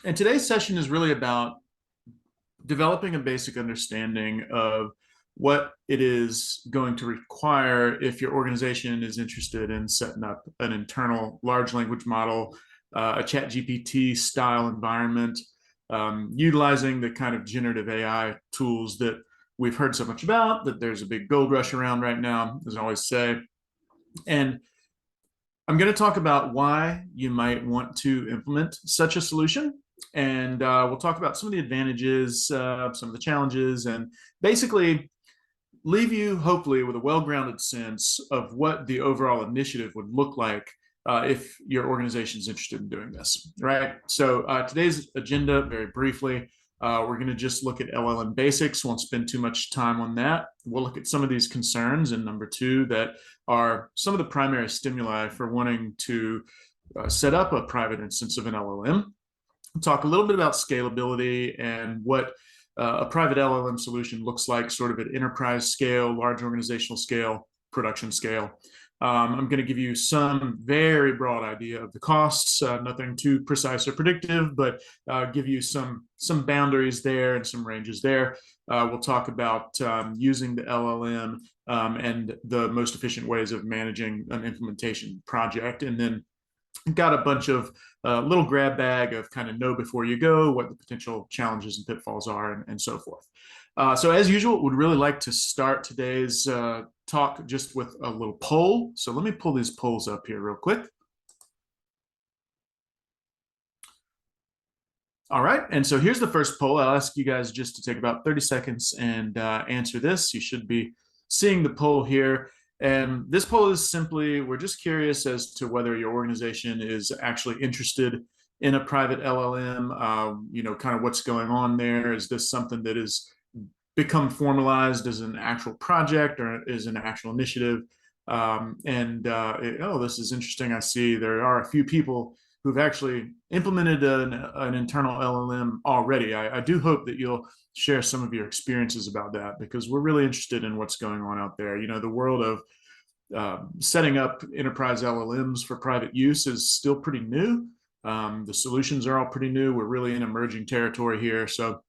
And today's session is really about developing a basic understanding of what it is going to require if your organization is interested in setting up an internal large language model, a chat GPT style environment, utilizing the kind of generative AI tools that we've heard so much about, that there's a big gold rush around right now, as I always say. And I'm going to talk about why you might want to implement such a solution. And we'll talk about some of the advantages, some of the challenges, and basically leave you hopefully with a well-grounded sense of what the overall initiative would look like if your organization is interested in doing this, right? So today's agenda, very briefly, we're going to just look at LLM basics. Won't spend too much time on that. We'll look at some of these concerns, and number two, that are some of the primary stimuli for wanting to set up a private instance of an LLM. We'll talk a little bit about scalability and what a private LLM solution looks like sort of at enterprise scale, large organizational scale, production scale. I'm going to give you some very broad idea of the costs, nothing too precise or predictive, but give you some boundaries there and some ranges there. We'll talk about using the LLM and the most efficient ways of managing an implementation project. And then got a bunch of little grab bag of kind of know before you go, what the potential challenges and pitfalls are, and so forth. So as usual, would really like to start today's talk just with a little poll. So let me pull these polls up here real quick. All right, and so here's the first poll. I'll ask you guys just to take about 30 seconds and answer this. You should be seeing the poll here. And this poll is simply, we're just curious as to whether your organization is actually interested in a private LLM, kind of what's going on there. Is this something that has become formalized as an actual project or is an actual initiative? This is interesting. I see there are a few people who've actually implemented an internal LLM already. I do hope that you'll share some of your experiences about that, because we're really interested in what's going on out there. The world of setting up enterprise LLMs for private use is still pretty new. The solutions are all pretty new. We're really in emerging territory here. So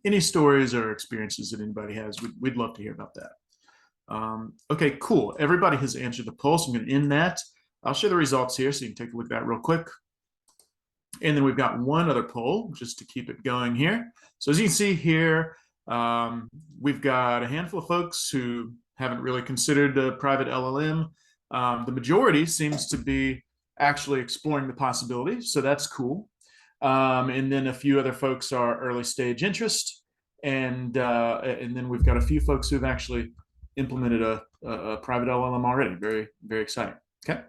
any stories or experiences that anybody has, we'd love to hear about that. Okay, cool. Everybody has answered the poll, so I'm going to end that. I'll share the results here so you can take a look at that real quick. And then we've got one other poll just to keep it going here. So as you can see here, we've got a handful of folks who haven't really considered a private LLM. The majority seems to be actually exploring the possibility, so that's cool. And then a few other folks are early stage interest. And then we've got a few folks who've actually implemented a private LLM already. Very, very exciting. Okay,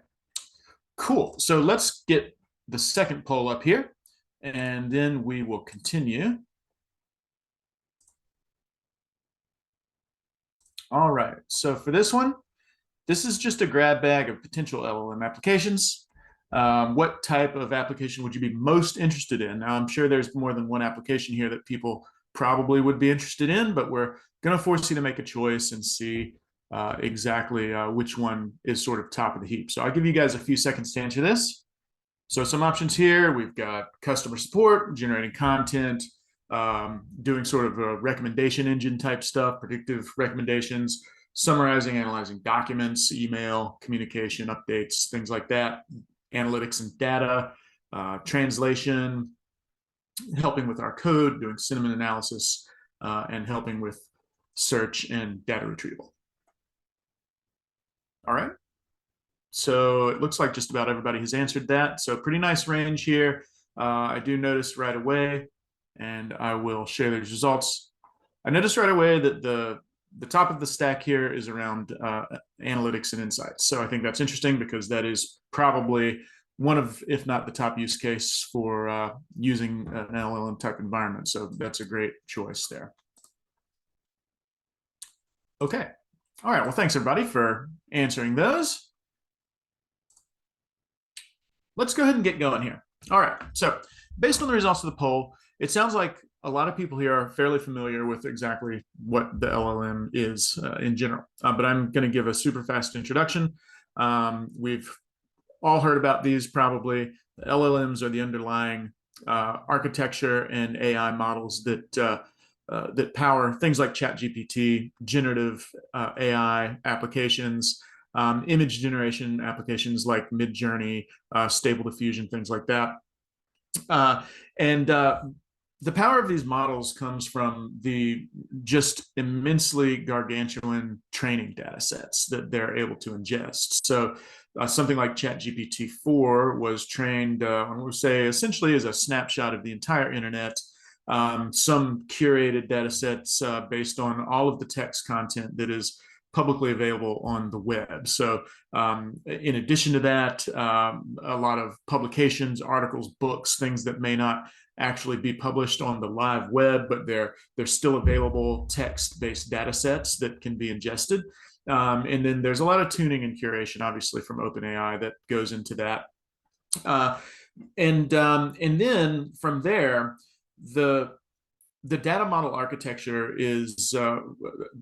cool. So let's get the second poll up here, and then we will continue. All right, so for this one, this is just a grab bag of potential LLM applications. What type of application would you be most interested in? Now, I'm sure there's more than one application here that people probably would be interested in, but we're going to force you to make a choice and see exactly which one is sort of top of the heap. So I'll give you guys a few seconds to answer this. So some options here, we've got customer support, generating content, doing sort of a recommendation engine type stuff, predictive recommendations, summarizing, analyzing documents, email, communication, updates, things like that, analytics and data, translation, helping with our code, doing sentiment analysis, and helping with search and data retrieval. All right. So it looks like just about everybody has answered that. So pretty nice range here. I do notice right away, and I will share those results. I noticed right away that the top of the stack here is around analytics and insights. So I think that's interesting, because that is probably one of, if not the top use case for using an LLM type environment. So that's a great choice there. Okay. All right. Well, thanks everybody for answering those. Let's go ahead and get going here. All right, so based on the results of the poll, it sounds like a lot of people here are fairly familiar with exactly what the LLM is in general, but I'm going to give a super fast introduction. We've all heard about these probably. The LLMs are the underlying architecture and AI models that power things like ChatGPT, generative AI applications, image generation applications like Midjourney, Stable Diffusion, things like that. And the power of these models comes from the just immensely gargantuan training data sets that they're able to ingest. So something like ChatGPT 4 was trained, I would say, essentially as a snapshot of the entire internet. Some curated data sets based on all of the text content that is publicly available on the web. So in addition to that, a lot of publications, articles, books, things that may not actually be published on the live web, but they're still available text-based data sets that can be ingested. And then there's a lot of tuning and curation, obviously, from OpenAI that goes into that. And then from there, the data model architecture is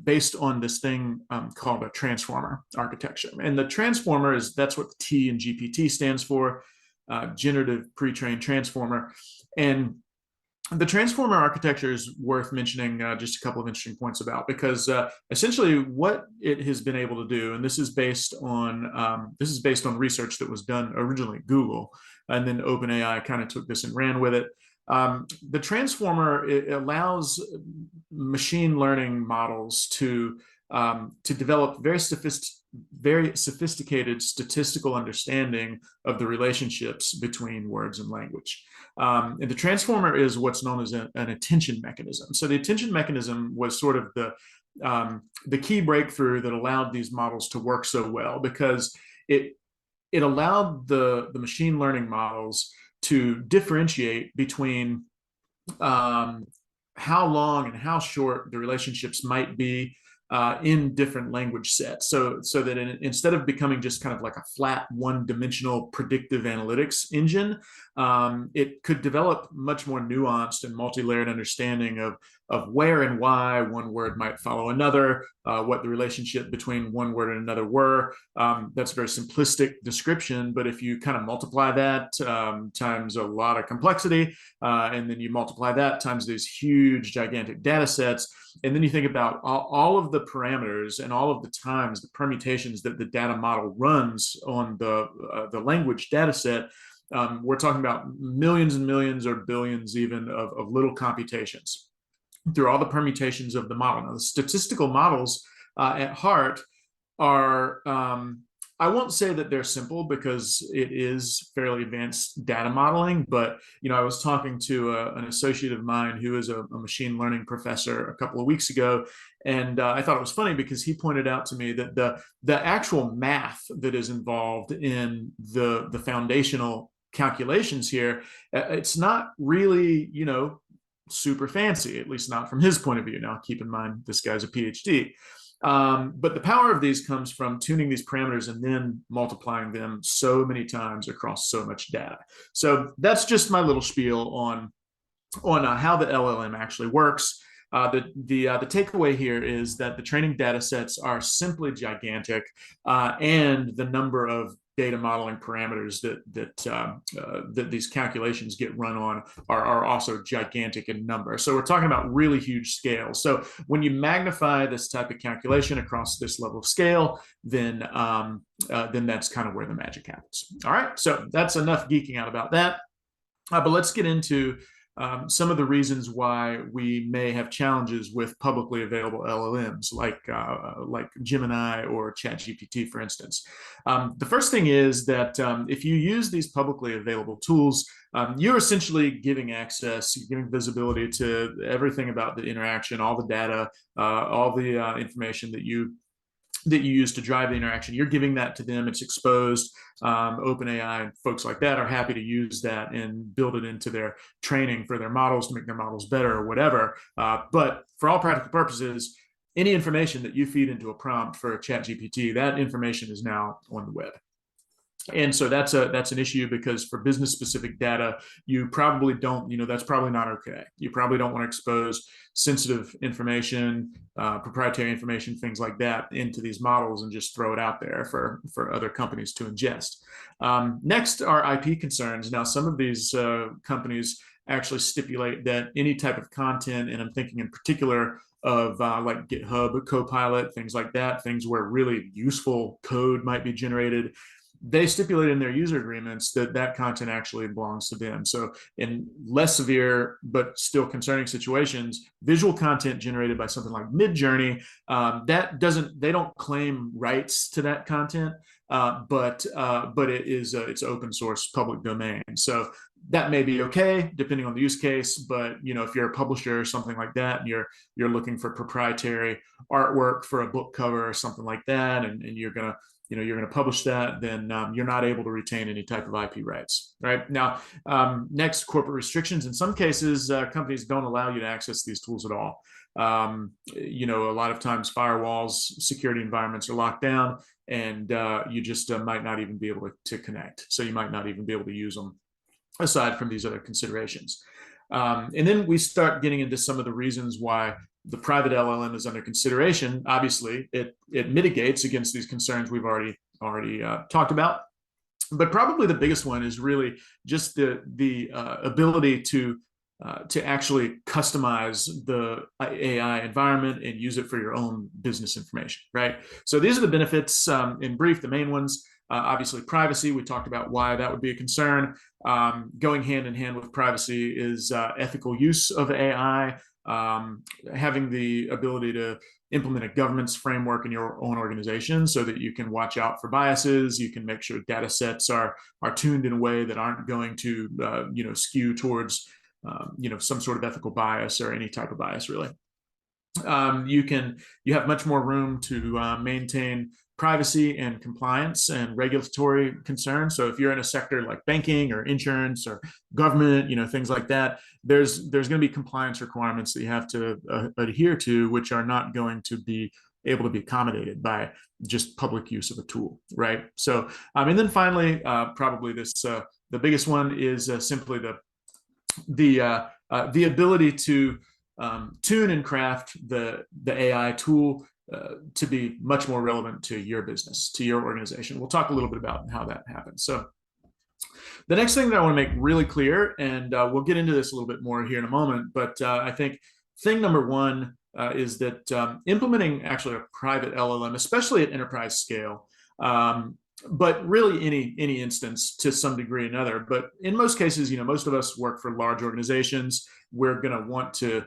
based on this thing called a transformer architecture. And the transformer that's what the T in GPT stands for, generative pre-trained transformer. And the transformer architecture is worth mentioning just a couple of interesting points about, because essentially what it has been able to do, and this is based on research that was done originally at Google, and then OpenAI kind of took this and ran with it. The transformer, it allows machine learning models to develop very sophisticated statistical understanding of the relationships between words and language. And the transformer is what's known as an attention mechanism. So the attention mechanism was sort of the key breakthrough that allowed these models to work so well, because it allowed the machine learning models to differentiate between how long and how short the relationships might be in different language sets. So that instead of becoming just kind of like a flat one-dimensional predictive analytics engine, it could develop much more nuanced and multi-layered understanding of where and why one word might follow another, what the relationship between one word and another were. That's a very simplistic description, but if you kind of multiply that times a lot of complexity, and then you multiply that times these huge, gigantic data sets, and then you think about all of the parameters and all of the times, the permutations that the data model runs on the language data set, we're talking about millions and millions or billions even of little computations through all the permutations of the model. Now, the statistical models at heart are, I won't say that they're simple, because it is fairly advanced data modeling, but I was talking to an associate of mine who is a machine learning professor a couple of weeks ago, and I thought it was funny because he pointed out to me that the actual math that is involved in the foundational calculations here, it's not really, super fancy, at least not from his point of view. Now, keep in mind, this guy's a PhD. But the power of these comes from tuning these parameters and then multiplying them so many times across so much data. So that's just my little spiel on how the LLM actually works. The takeaway here is that the training data sets are simply gigantic, and the number of data modeling parameters that these calculations get run on are also gigantic in number. So we're talking about really huge scale. So when you magnify this type of calculation across this level of scale, then that's kind of where the magic happens. All right, so that's enough geeking out about that. But let's get into some of the reasons why we may have challenges with publicly available LLMs like Gemini or ChatGPT, for instance. The first thing is that if you use these publicly available tools, you're essentially giving access, you're giving visibility to everything about the interaction, all the data, all the information that you use to drive the interaction. You're giving that to them. It's exposed. OpenAI and folks like that are happy to use that and build it into their training for their models to make their models better or whatever. But for all practical purposes, any information that you feed into a prompt for a ChatGPT, that information is now on the web. And so that's an issue, because for business specific data, you probably don't, that's probably not okay. You probably don't want to expose sensitive information, proprietary information, things like that into these models and just throw it out there for other companies to ingest. Next are IP concerns. Now, some of these companies actually stipulate that any type of content, and I'm thinking in particular of like GitHub, Copilot, things like that, things where really useful code might be generated, they stipulate in their user agreements that that content actually belongs to them. So in less severe but still concerning situations, visual content generated by something like Midjourney, they don't claim rights to that content, but it's open source, public domain. So that may be okay depending on the use case, but if you're a publisher or something like that, and you're looking for proprietary artwork for a book cover or something like that, and you're gonna publish that, then you're not able to retain any type of IP rights. Right now, next, corporate restrictions. In some cases, companies don't allow you to access these tools at all. A lot of times firewalls, security environments are locked down, and you just might not even be able to connect. So you might not even be able to use them, aside from these other considerations. And then we start getting into some of the reasons why the private LLM is under consideration. Obviously, it mitigates against these concerns we've already talked about. But probably the biggest one is really just the ability to actually customize the AI environment and use it for your own business information, right? So these are the benefits, in brief, the main ones. Obviously, privacy, we talked about why that would be a concern. Going hand in hand with privacy is ethical use of AI, having the ability to implement a governance framework in your own organization so that you can watch out for biases. You can make sure data sets are tuned in a way that aren't going to skew towards some sort of ethical bias or any type of bias, really. You have much more room to maintain privacy and compliance and regulatory concerns. So if you're in a sector like banking or insurance or government, things like that, there's going to be compliance requirements that you have to adhere to, which are not going to be able to be accommodated by just public use of a tool, right? So, and then finally, probably the biggest one is simply the ability to tune and craft the AI tool to be much more relevant to your business, to your organization. We'll talk a little bit about how that happens. So the next thing that I want to make really clear, and we'll get into this a little bit more here in a moment, but I think thing number one is that implementing actually a private LLM, especially at enterprise scale, but really any instance to some degree or another. But in most cases, most of us work for large organizations. We're going to want to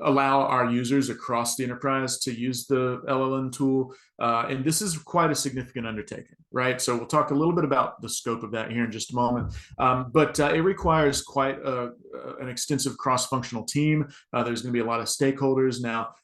allow our users across the enterprise to use the LLM tool. And this is quite a significant undertaking, right? So we'll talk a little bit about the scope of that here in just a moment. But it requires quite an extensive cross-functional team. There's going to be a lot of stakeholders. Now,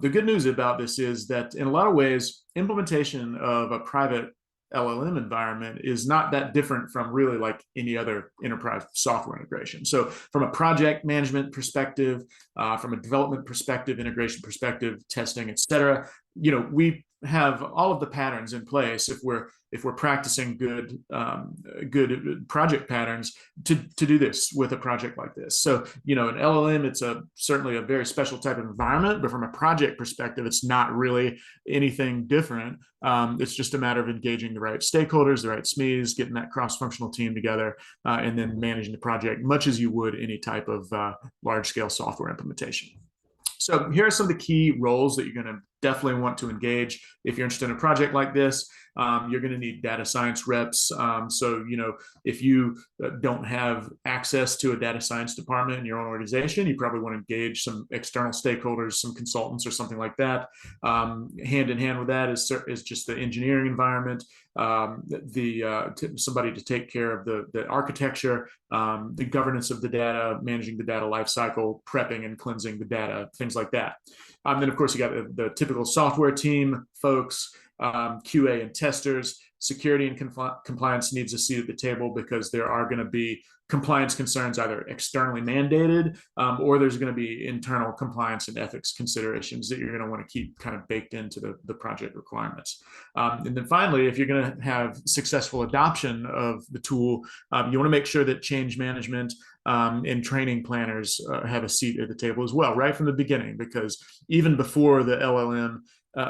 the good news about this is that in a lot of ways, implementation of a private LLM environment is not that different from really like any other enterprise software integration. So from a project management perspective, from a development perspective, integration perspective, testing, et cetera, we have all of the patterns in place if we're practicing good project patterns to do this with a project like this. So an LLM, it's certainly a very special type of environment, but from a project perspective, it's not really anything different. It's just a matter of engaging the right stakeholders, the right SMEs, getting that cross-functional team together, and then managing the project much as you would any type of large-scale software implementation. So here are some of the key roles that you're going to definitely want to engage if you're interested in a project like this. You're going to need data science reps. So, if you don't have access to a data science department in your own organization, you probably want to engage some external stakeholders, some consultants or something like that. Hand in hand with that is just the engineering environment, somebody to take care of the architecture, the governance of the data, managing the data lifecycle, prepping and cleansing the data, things like that. Then, of course, you got the typical software team folks, QA and testers. security and compliance needs a seat at the table, because there are going to be compliance concerns either externally mandated, or there's going to be internal compliance and ethics considerations that you're going to want to keep kind of baked into the project requirements. And then finally, if you're going to have successful adoption of the tool, you want to make sure that change management and training planners have a seat at the table as well, right from the beginning, because even before the LLM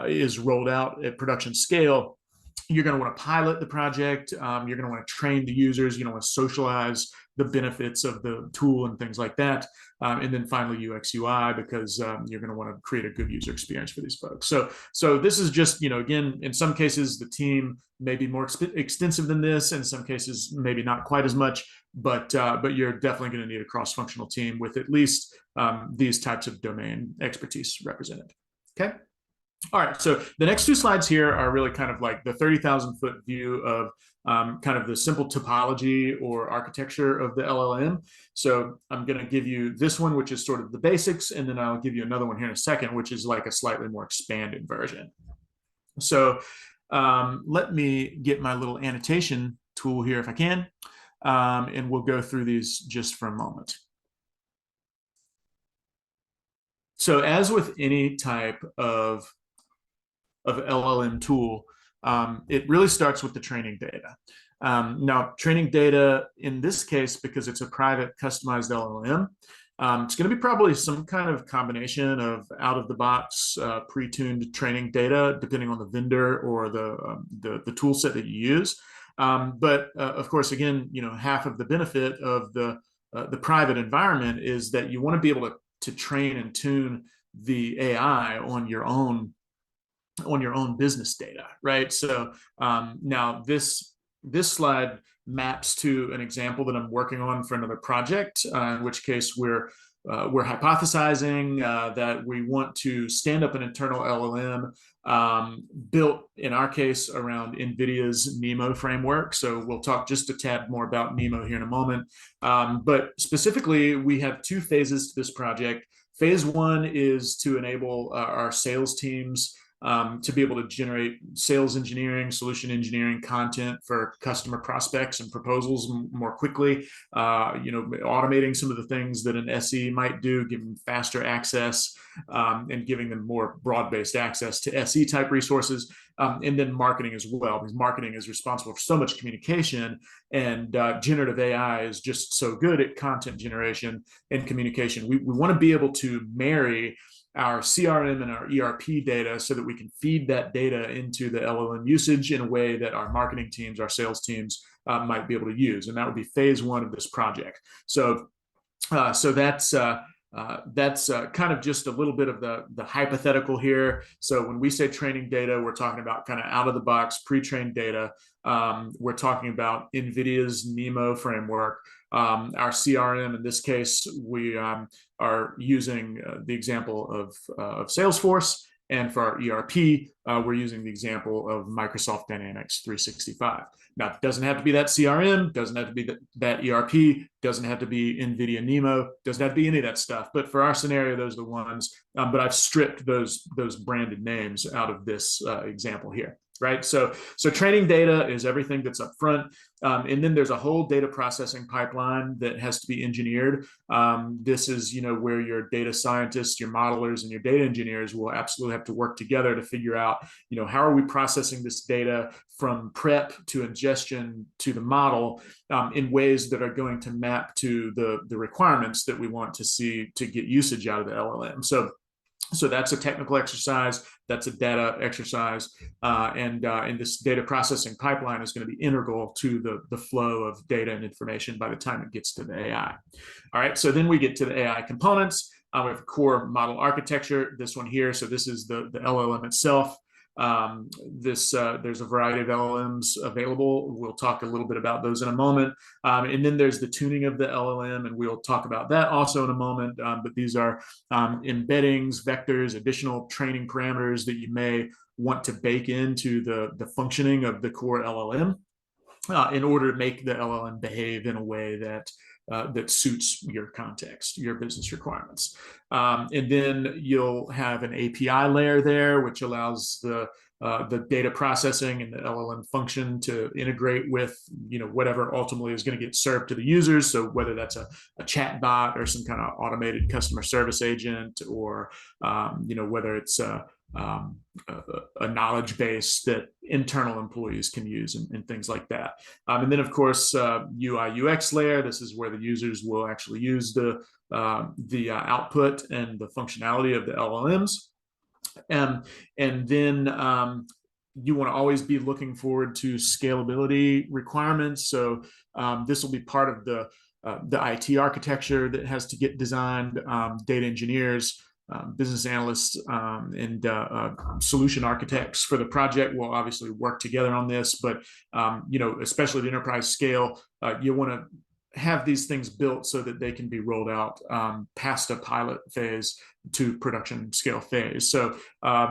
is rolled out at production scale, you're going to want to pilot the project. You're going to want to train the users. You want to socialize the benefits of the tool and things like that. And then finally, UX UI, because you're going to want to create a good user experience for these folks. So this is just, again, in some cases, the team may be more extensive than this. In some cases, maybe not quite as much. But you're definitely going to need a cross-functional team with at least these types of domain expertise represented. Okay. All right, so the next two slides here are really kind of like the 30,000-foot view of kind of the simple topology or architecture of the LLM. So I'm going to give you this one, which is sort of the basics, and then I'll give you another one here in a second, which is like a slightly more expanded version. So let me get my little annotation tool here if I can, and we'll go through these just for a moment. So as with any type of LLM tool, it really starts with the training data. Now, training data in this case, because it's a private customized LLM, it's going to be probably some kind of combination of out-of-the-box pre-tuned training data, depending on the vendor or the tool set that you use. But of course, again, half of the benefit of the private environment is that you want to be able to train and tune the AI on your own business data, right? So now this slide maps to an example that I'm working on for another project, in which case we're hypothesizing that we want to stand up an internal LLM built, in our case, around NVIDIA's NeMo framework. So we'll talk just a tad more about NeMo here in a moment. But specifically, we have two phases to this project. Phase one is to enable our sales teams to be able to generate sales engineering, solution engineering content for customer prospects and proposals more quickly, automating some of the things that an SE might do, giving them faster access and giving them more broad-based access to SE type resources, and then marketing as well, because marketing is responsible for so much communication, and generative AI is just so good at content generation and communication. We want to be able to marry our CRM and our ERP data so that we can feed that data into the LLM usage in a way that our marketing teams, our sales teams might be able to use. And that would be phase one of this project. So that's kind of just a little bit of the hypothetical here. So when we say training data, we're talking about kind of out of the box pre-trained data. We're talking about NVIDIA's NeMo framework. Our CRM, in this case, we are using the example of Salesforce. And for our ERP, we're using the example of Microsoft Dynamics 365. Now, it doesn't have to be that CRM, doesn't have to be that ERP, doesn't have to be NVIDIA NeMo, doesn't have to be any of that stuff. But for our scenario, those are the ones. But I've stripped those branded names out of this example here. Right. So training data is everything that's up front. And then there's a whole data processing pipeline that has to be engineered. This is, where your data scientists, your modelers, and your data engineers will absolutely have to work together to figure out, how are we processing this data from prep to ingestion to the model in ways that are going to map to the requirements that we want to see to get usage out of the LLM. So that's a technical exercise, that's a data exercise, and this data processing pipeline is going to be integral to the flow of data and information by the time it gets to the AI. All right, so then we get to the AI components. We have a core model architecture, this one here. So this is the LLM itself. There's a variety of LLMs available. We'll talk a little bit about those in a moment. And then there's the tuning of the LLM, and we'll talk about that also in a moment. But these are embeddings, vectors, additional training parameters that you may want to bake into the functioning of the core LLM in order to make the LLM behave in a way that suits your context, your business requirements. And then you'll have an API layer there, which allows the the data processing and the LLM function to integrate with, whatever ultimately is going to get served to the users. So whether that's a chat bot or some kind of automated customer service agent, or whether it's a knowledge base that internal employees can use, and things like that. And then, of course, UI UX layer. This is where the users will actually use the output and the functionality of the LLMs. And then you want to always be looking forward to scalability requirements. So this will be part of the IT architecture that has to get designed. Data engineers, business analysts, and solution architects for the project will obviously work together on this. But especially at enterprise scale, you want to have these things built so that they can be rolled out past a pilot phase to production scale phase. So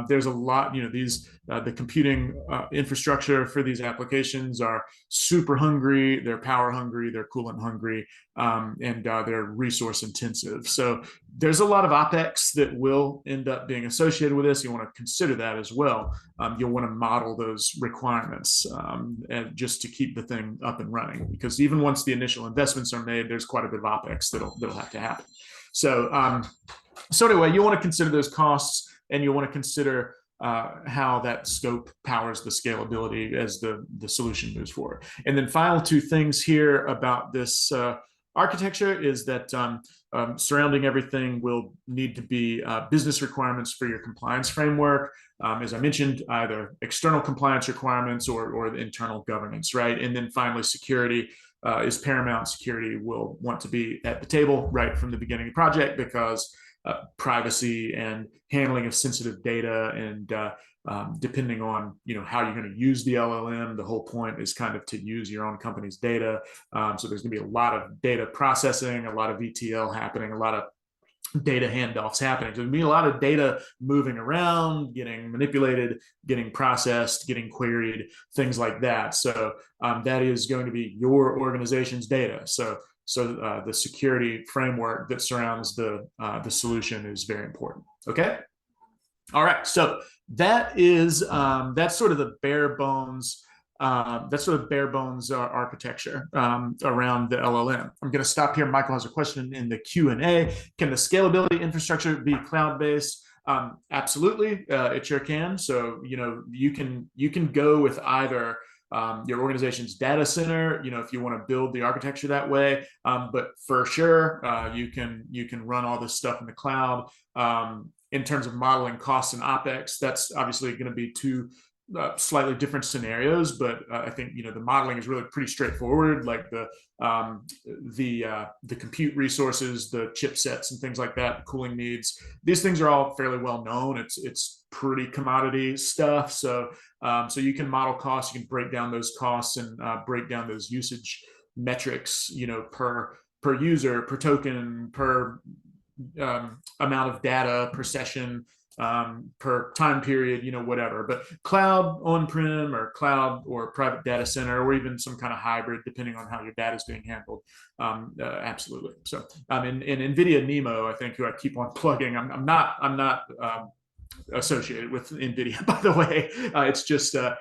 there's a lot, the computing infrastructure for these applications are super hungry, they're power hungry, they're coolant hungry, and they're resource intensive. So there's a lot of OpEx that will end up being associated with this. You want to consider that as well. You'll want to model those requirements and just to keep the thing up and running, because even once the initial investments are made, there's quite a bit of OpEx that'll have to happen. So anyway, you want to consider those costs, and you want to consider how that scope powers the scalability as the solution moves forward. And then final two things here about this architecture is that surrounding everything will need to be business requirements for your compliance framework. As I mentioned, either external compliance requirements or the internal governance, right? And then finally, security is paramount. Security will want to be at the table right from the beginning of the project, because privacy and handling of sensitive data, and depending on how you're going to use the LLM, the whole point is kind of to use your own company's data. So there's going to be a lot of data processing, a lot of ETL happening, a lot of data handoffs happening. So there's going to be a lot of data moving around, getting manipulated, getting processed, getting queried, things like that. So that is going to be your organization's data. So the security framework that surrounds the solution is very important. Okay. All right. So that is that's sort of the bare bones. Architecture around the LLM. I'm going to stop here. Michael has a question in the Q&A. Can the scalability infrastructure be cloud-based? Absolutely, it sure can. So you can go with either your organization's data center, if you want to build the architecture that way. But for sure, you can run all this stuff in the cloud. In terms of modeling costs and OpEx, that's obviously going to be two slightly different scenarios, but I think the modeling is really pretty straightforward. Like the compute resources, the chipsets, and things like that, cooling needs. These things are all fairly well known. It's pretty commodity stuff. So you can model costs. You can break down those costs and break down those usage metrics. Per user, per token, per amount of data, per session, per time period, whatever. But cloud, on-prem, or cloud or private data center, or even some kind of hybrid, depending on how your data is being handled. Absolutely. So in NVIDIA NeMo, I think, who I keep on plugging, I'm not associated with NVIDIA, by the way. It's just a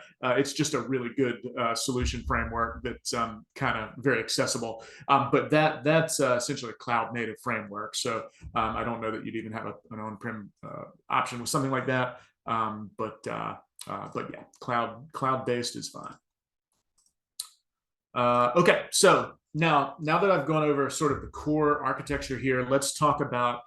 really good solution framework that's kind of very accessible. But that's essentially a cloud native framework. So I don't know that you'd even have an on-prem option with something like that. But yeah, cloud based is fine. Okay, so now that I've gone over sort of the core architecture here, let's talk about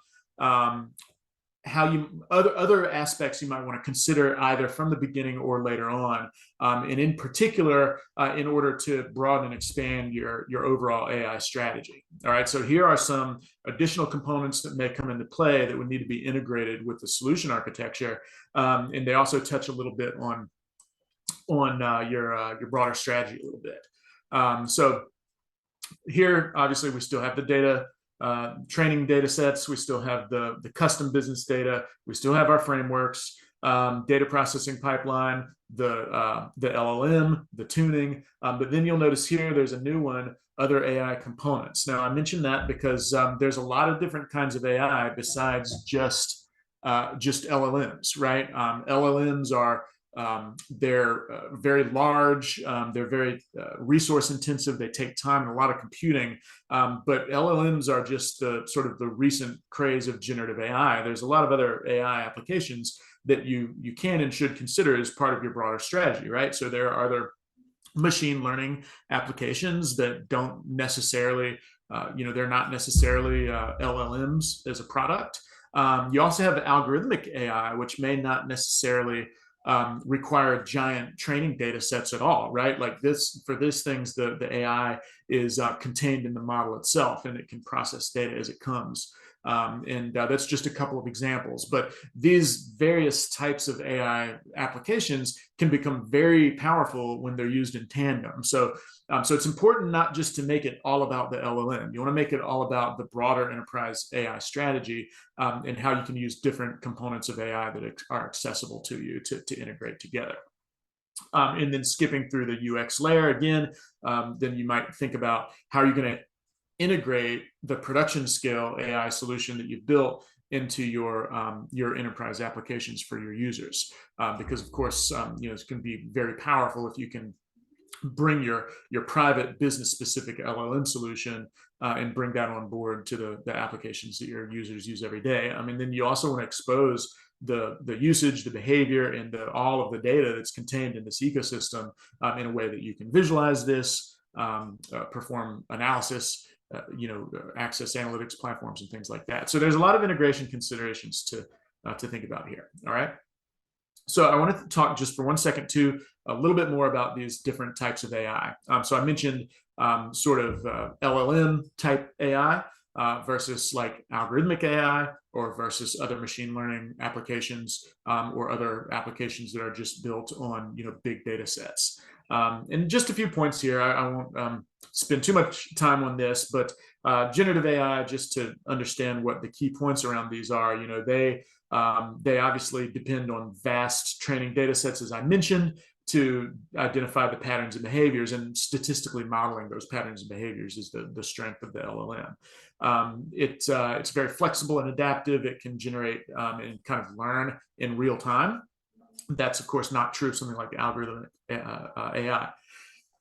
how other aspects you might want to consider either from the beginning or later on, and in particular, in order to broaden and expand your overall AI strategy. All right, so here are some additional components that may come into play that would need to be integrated with the solution architecture, and they also touch a little bit on your broader strategy a little bit. So here, obviously, we still have the data. Training data sets, we still have the custom business data, we still have our frameworks, data processing pipeline, the LLM, the tuning, but then you'll notice here there's a new one, other AI components. Now I mentioned that because there's a lot of different kinds of AI besides just LLMs, right? LLMs are They're very large. They're very resource intensive. They take time and a lot of computing. But LLMs are just the sort of the recent craze of generative AI. There's a lot of other AI applications that you can and should consider as part of your broader strategy, right? So there are other machine learning applications that don't necessarily, they're not necessarily LLMs as a product. You also have algorithmic AI, which may not necessarily require giant training data sets at all, right? Like this, for these things, the AI is contained in the model itself, and it can process data as it comes. And that's just a couple of examples. But these various types of AI applications can become very powerful when they're used in tandem. So it's important not just to make it all about the LLM. You want to make it all about the broader enterprise AI strategy, and how you can use different components of AI that are accessible to you to integrate together. And then skipping through the UX layer again, then you might think about how you're going to integrate the production scale AI solution that you've built into your enterprise applications for your users, because of course it's going to be very powerful if you can bring your private business specific LLM solution and bring that on board to the applications that your users use every day. I mean, then you also want to expose the usage, the behavior, and all of the data that's contained in this ecosystem in a way that you can visualize this, perform analysis, access analytics platforms and things like that. So there's a lot of integration considerations to think about here. All right. So I wanted to talk just for 1 second too, a little bit more about these different types of AI. So I mentioned sort of LLM type AI versus like algorithmic AI, or versus other machine learning applications, or other applications that are just built on big data sets. And just a few points here. I won't spend too much time on this, but generative AI, just to understand what the key points around these are, they obviously depend on vast training data sets, as I mentioned, to identify the patterns and behaviors, and statistically modeling those patterns and behaviors is the strength of the LLM. It's very flexible and adaptive. It can generate and kind of learn in real time. That's of course not true of something like algorithmic AI.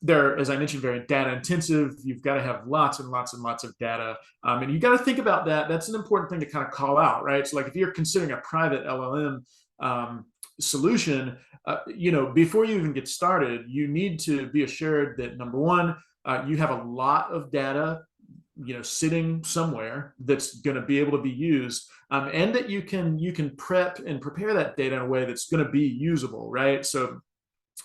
They're, as I mentioned, very data intensive. You've got to have lots and lots and lots of data. And you got to think about that. That's an important thing to kind of call out, right? So like if you're considering a private LLM solution, before you even get started, you need to be assured that number one, you have a lot of data, sitting somewhere that's going to be able to be used, and that you can prep and prepare that data in a way that's going to be usable, right? So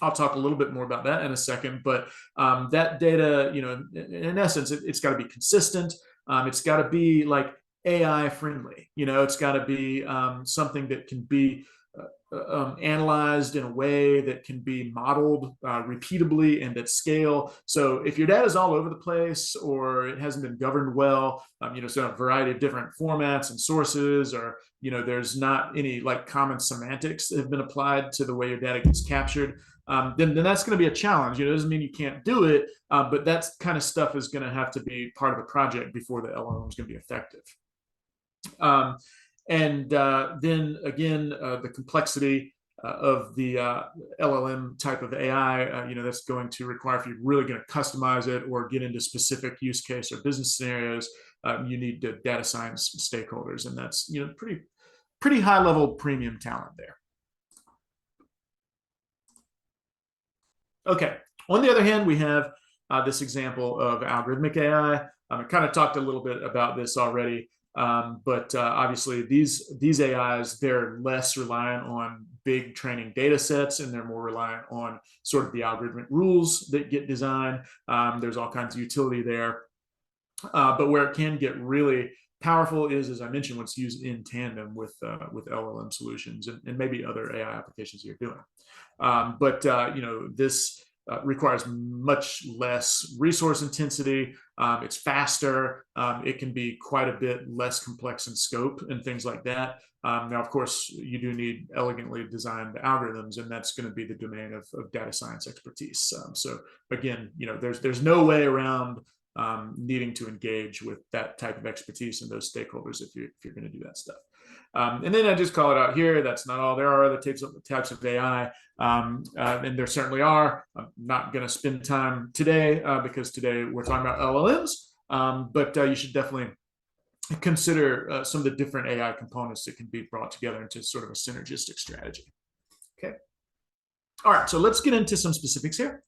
I'll talk a little bit more about that in a second, but that data, in essence, it's got to be consistent. It's got to be like AI friendly. It's got to be something that can be analyzed in a way that can be modeled repeatably and at scale. So if your data is all over the place, or it hasn't been governed well, so a variety of different formats and sources, or there's not any like common semantics that have been applied to the way your data gets captured, then that's going to be a challenge. It doesn't mean you can't do it, but that kind of stuff is going to have to be part of the project before the LLM is going to be effective. And then again, the complexity of the LLM type of AI, that's going to require, if you're really going to customize it or get into specific use case or business scenarios, you need data science stakeholders, and that's pretty high level premium talent there. Okay. On the other hand, we have this example of algorithmic AI. I kind of talked a little bit about this already. But obviously these AIs, they're less reliant on big training data sets, and they're more reliant on sort of the algorithmic rules that get designed. There's all kinds of utility there. But where it can get really powerful is, as I mentioned, what's used in tandem with LLM solutions and maybe other AI applications you're doing. But this requires much less resource intensity. It's faster. It can be quite a bit less complex in scope and things like that. Now, of course, you do need elegantly designed algorithms, and that's going to be the domain of data science expertise. So again, there's no way around needing to engage with that type of expertise and those stakeholders if you're going to do that stuff. And then I just call it out here. That's not all. There are other types of AI, and there certainly are. I'm not going to spend time today because today we're talking about LLMs, but you should definitely consider some of the different AI components that can be brought together into sort of a synergistic strategy. Okay. All right, so let's get into some specifics here.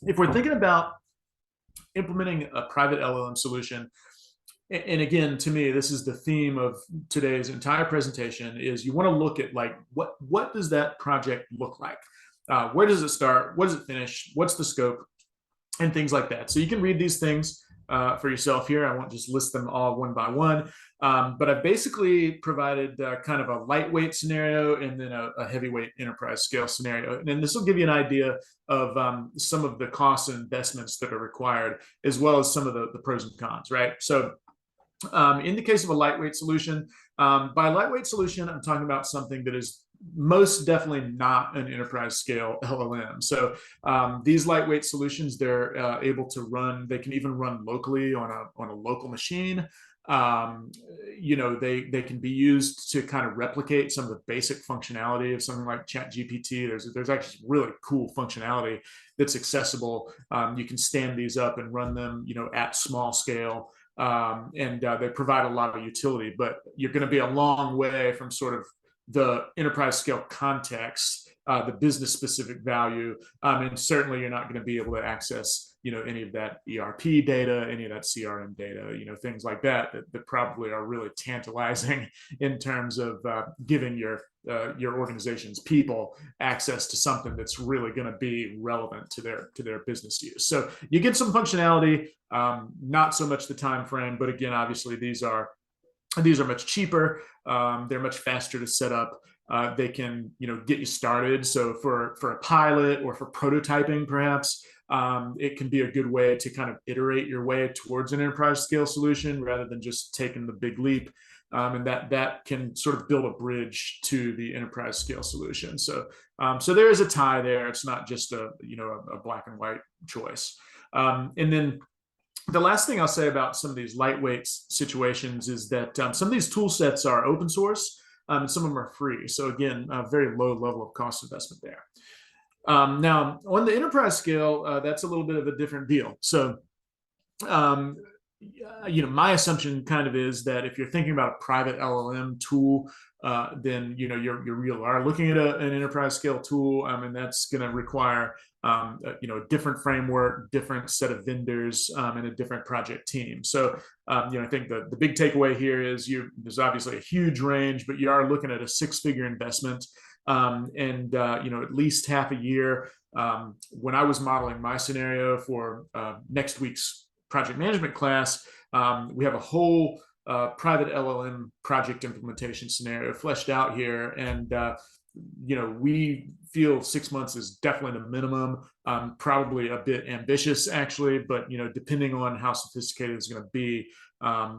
If we're thinking about implementing a private LLM solution, and again, to me, this is the theme of today's entire presentation, is you want to look at like, what does that project look like? Where does it start? What does it finish? What's the scope? And things like that. So you can read these things for yourself here. I won't just list them all one by one, but I've basically provided kind of a lightweight scenario and then a heavyweight enterprise scale scenario. And this will give you an idea of some of the costs and investments that are required, as well as some of the pros and cons, right? So in the case of a lightweight solution, by lightweight solution, I'm talking about something that is most definitely not an enterprise scale LLM. So these lightweight solutions, they're able to run, they can even run locally on a local machine. They can be used to kind of replicate some of the basic functionality of something like ChatGPT. There's actually really cool functionality that's accessible. You can stand these up and run them, at small scale. And they provide a lot of utility, but you're going to be a long way from sort of the enterprise scale context, the business specific value, and certainly you're not going to be able to access, any of that ERP data, any of that CRM data, things like that probably are really tantalizing in terms of giving your organization's people access to something that's really going to be relevant to their business use. So you get some functionality, not so much the time frame, but again, obviously these are much cheaper. They're much faster to set up. They can, get you started. So for a pilot or for prototyping, perhaps, it can be a good way to kind of iterate your way towards an enterprise scale solution rather than just taking the big leap. And that can sort of build a bridge to the enterprise scale solution. So there is a tie there. It's not just a black and white choice. And then the last thing I'll say about some of these lightweight situations is that some of these tool sets are open source, and some of them are free. So again, a very low level of cost investment there. Now, on the enterprise scale, that's a little bit of a different deal. So, my assumption kind of is that if you're thinking about a private LLM tool, then you are looking at an enterprise scale tool, and that's going to require a different framework, different set of vendors, and a different project team. So I think the big takeaway here is there's obviously a huge range, but you are looking at a six-figure investment, and at least half a year. When I was modeling my scenario for next week's project management class, we have a whole private LLM project implementation scenario fleshed out here, and we feel 6 months is definitely the minimum. Probably a bit ambitious, actually, but depending on how sophisticated it's going to be,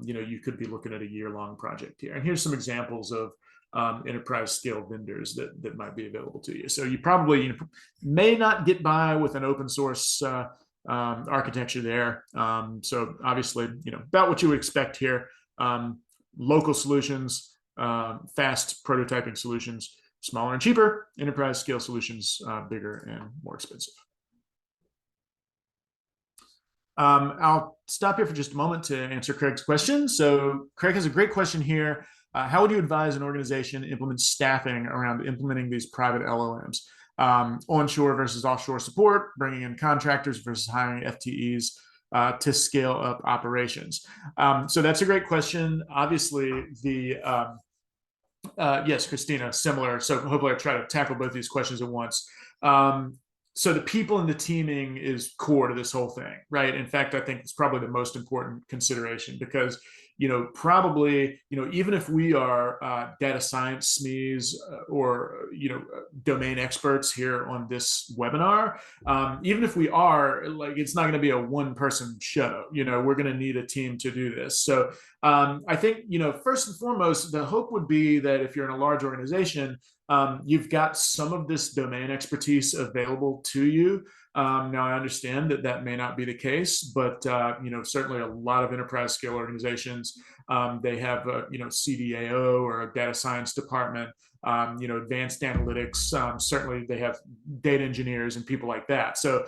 you could be looking at a year-long project here. And here's some examples of enterprise scale vendors that might be available to you. So you probably may not get by with an open source architecture there. So obviously, about what you would expect here. Local solutions, fast prototyping solutions, smaller and cheaper. Enterprise scale solutions, bigger and more expensive. I'll stop here for just a moment to answer Craig's question. So Craig has a great question here. How would you advise an organization implement staffing around implementing these private LLMs? Onshore versus offshore support, bringing in contractors versus hiring FTEs to scale up operations. So that's a great question. Obviously, yes, Christina, similar. So hopefully I try to tackle both these questions at once. So the people in the teaming is core to this whole thing, right? In fact, I think it's probably the most important consideration because, probably, even if we are data science SMEs or, domain experts here on this webinar, even if we are, it's not going to be a one-person show. We're going to need a team to do this. So I think, first and foremost, the hope would be that if you're in a large organization, you've got some of this domain expertise available to you. Now, I understand that that may not be the case, but certainly a lot of enterprise scale organizations, they have a CDAO or a data science department, advanced analytics. Certainly, they have data engineers and people like that. So,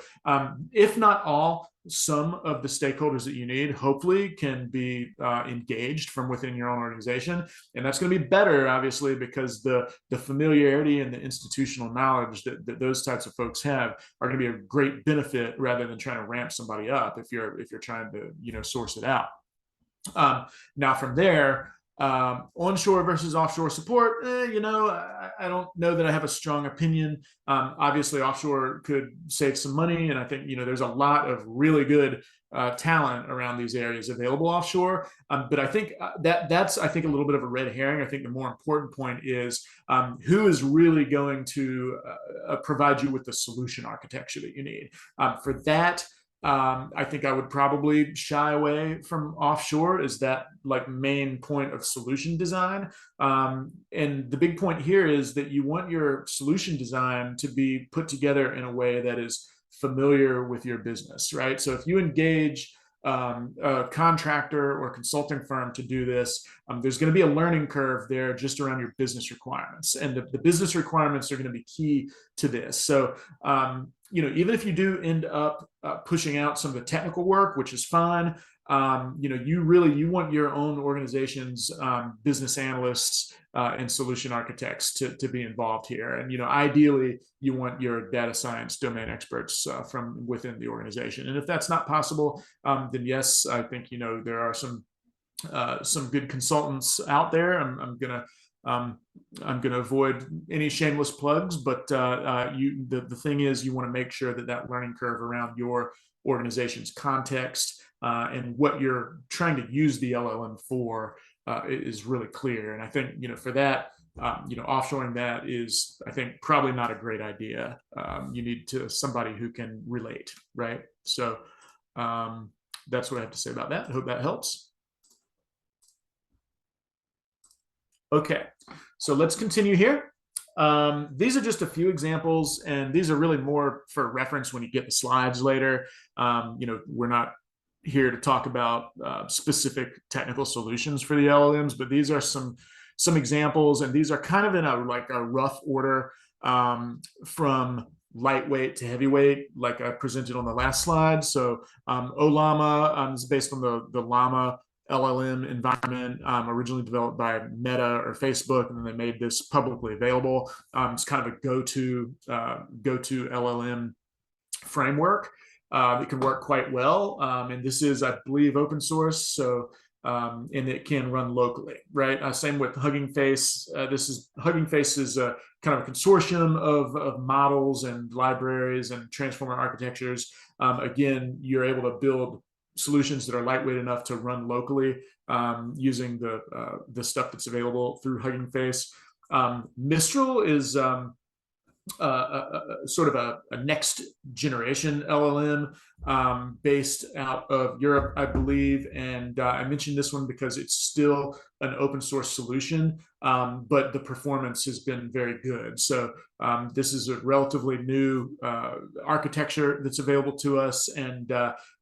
if not all, some of the stakeholders that you need hopefully can be engaged from within your own organization, and that's going to be better, obviously, because the familiarity and the institutional knowledge that those types of folks have are going to be a great benefit rather than trying to ramp somebody up if you're trying to source it out. Now from there, onshore versus offshore support, I don't know that I have a strong opinion. Obviously, offshore could save some money, and I think there's a lot of really good talent around these areas available offshore. But I think that's a little bit of a red herring. I think the more important point is who is really going to provide you with the solution architecture that you need. For that, I think I would probably shy away from offshore as that main point of solution design. And the big point here is that you want your solution design to be put together in a way that is familiar with your business, right? So if you engage a contractor or consulting firm to do this, there's going to be a learning curve there just around your business requirements, and the business requirements are going to be key to this. So even if you do end up pushing out some of the technical work, which is fine, you want your own organization's business analysts and solution architects to be involved here. And ideally, you want your data science domain experts from within the organization. And if that's not possible, then yes, I think there are some good consultants out there. I'm gonna avoid any shameless plugs, but the thing is, you want to make sure that learning curve around your organization's context and what you're trying to use the LLM for is really clear. And I think for that, offshoring that is, I think, probably not a great idea. You need somebody who can relate, right? So that's what I have to say about that. I hope that helps. Okay, so let's continue here. These are just a few examples, and these are really more for reference when you get the slides later. We're not here to talk about specific technical solutions for the LLMs, but these are some examples, and these are kind of in a rough order from lightweight to heavyweight, like I presented on the last slide. So Ollama is based on the Llama LLM environment, originally developed by Meta or Facebook, and then they made this publicly available. It's kind of a go-to LLM framework. It can work quite well, and this is, I believe, open source. So and it can run locally, right? Same with Hugging Face. Hugging Face is a kind of a consortium of models and libraries and transformer architectures. Again, you're able to build solutions that are lightweight enough to run locally using the stuff that's available through Hugging Face. Mistral is sort of a next generation LLM based out of Europe, I believe. And I mentioned this one because it's still an open source solution, but the performance has been very good. So this is a relatively new architecture that's available to us. And,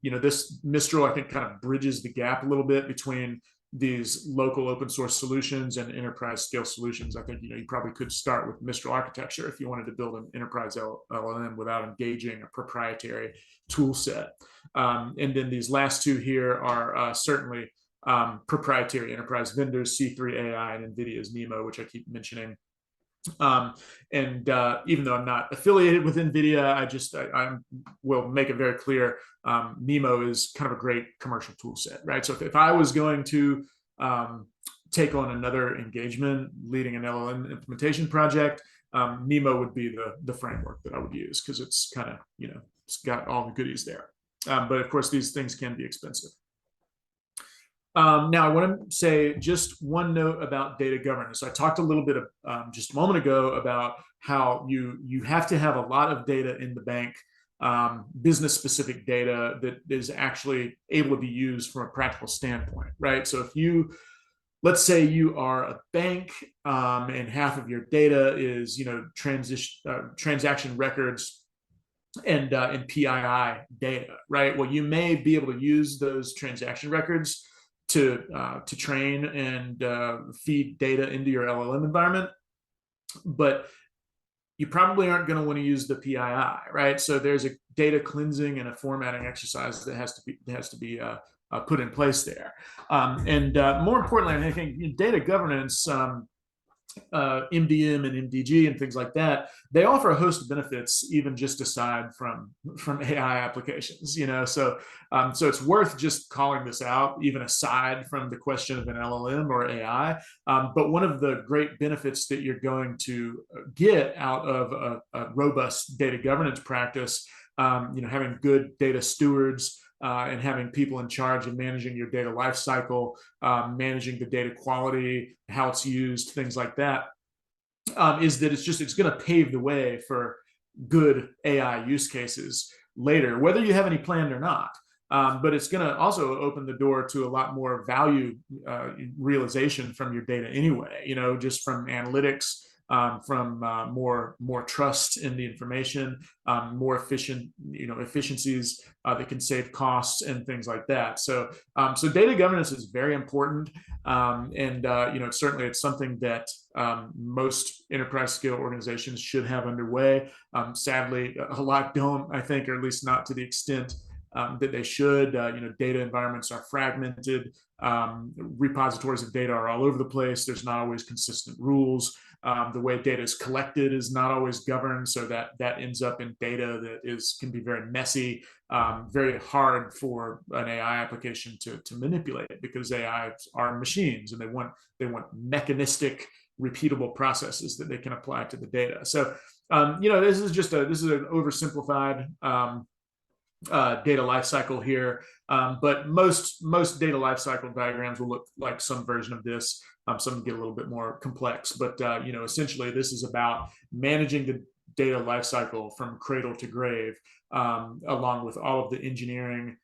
this Mistral, I think, kind of bridges the gap a little bit between these local open source solutions and enterprise scale solutions. I think you probably could start with Mistral architecture if you wanted to build an enterprise LLM without engaging a proprietary tool set. And then these last two here are certainly proprietary enterprise vendors, C3 AI and NVIDIA's NeMo, which I keep mentioning. And even though I'm not affiliated with NVIDIA, I will make it very clear, NeMo is kind of a great commercial tool set, right? So if I was going to take on another engagement leading an LLM implementation project, NeMo would be the framework that I would use, because it's kind of, it's got all the goodies there. But of course, these things can be expensive. Now, I want to say just one note about data governance. I talked a little bit just a moment ago about how you have to have a lot of data in the bank, business-specific data that is actually able to be used from a practical standpoint, right? So if you let's say you are a bank, and half of your data is, transaction records and PII data, right? Well, you may be able to use those transaction records to train and feed data into your LLM environment, but you probably aren't going to want to use the PII, right? So there's a data cleansing and a formatting exercise that has to be put in place there. And more importantly, I think data governance, MDM and MDG and things like that, they offer a host of benefits, even just aside from AI applications. So it's worth just calling this out, even aside from the question of an LLM or AI. But one of the great benefits that you're going to get out of a robust data governance practice, having good data stewards, and having people in charge of managing your data lifecycle, managing the data quality, how it's used, things like that, is that it's going to pave the way for good AI use cases later, whether you have any planned or not. But it's going to also open the door to a lot more value realization from your data anyway, just from analytics, from more trust in the information, more efficiencies that can save costs and things like that. So data governance is very important, and certainly it's something that most enterprise scale organizations should have underway. Sadly, a lot don't, I think, or at least not to the extent that they should. Data environments are fragmented. Repositories of data are all over the place. There's not always consistent rules. The way data is collected is not always governed, so that ends up in data that can be very messy, very hard for an AI application to manipulate, because AI are machines and they want mechanistic, repeatable processes that they can apply to the data. So this is an oversimplified data lifecycle here, but most data lifecycle diagrams will look like some version of this. Some get a little bit more complex, but essentially this is about managing the data lifecycle from cradle to grave, along with all of the engineering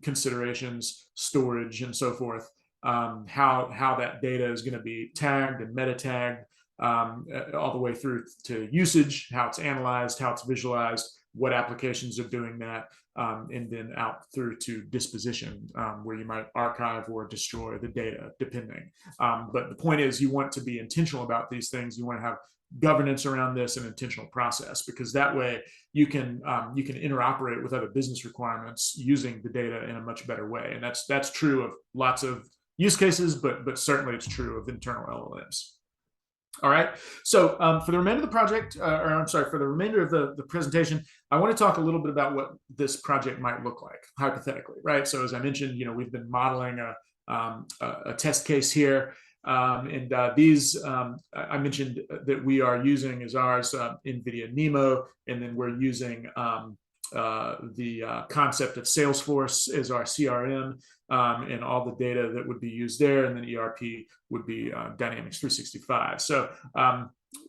considerations, storage, and so forth. How that data is going to be tagged and meta tagged, all the way through to usage, how it's analyzed, how it's visualized, what applications are doing that, and then out through to disposition, where you might archive or destroy the data, depending. But the point is, you want to be intentional about these things. You want to have governance around this and intentional process, because that way you can interoperate with other business requirements using the data in a much better way. And that's true of lots of use cases, but certainly it's true of internal LLMs. All right. So for the remainder of the project, for the remainder of the presentation, I want to talk a little bit about what this project might look like, hypothetically, right? So as I mentioned, we've been modeling a test case here. And these, I mentioned that we are using as ours NVIDIA NeMo, and then we're using the concept of Salesforce as our CRM, and all the data that would be used there, and then ERP would be Dynamics 365. So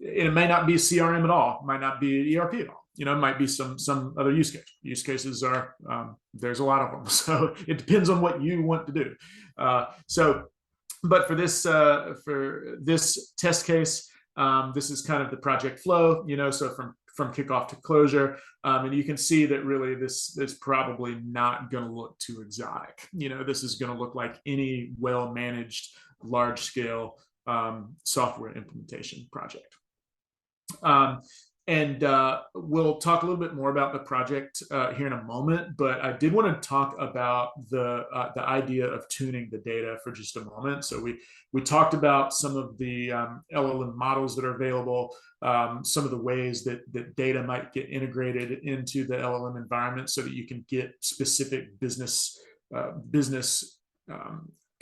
it may not be CRM at all, might not be ERP at all. It might be some other use case. Use cases are there's a lot of them, so it depends on what you want to do. But for this test case, this is kind of the project flow. So from kickoff to closure, and you can see that really this is probably not going to look too exotic. This is going to look like any well-managed, large-scale software implementation project. And we'll talk a little bit more about the project here in a moment, but I did want to talk about the idea of tuning the data for just a moment. So we talked about some of the LLM models that are available, some of the ways that data might get integrated into the LLM environment so that you can get specific business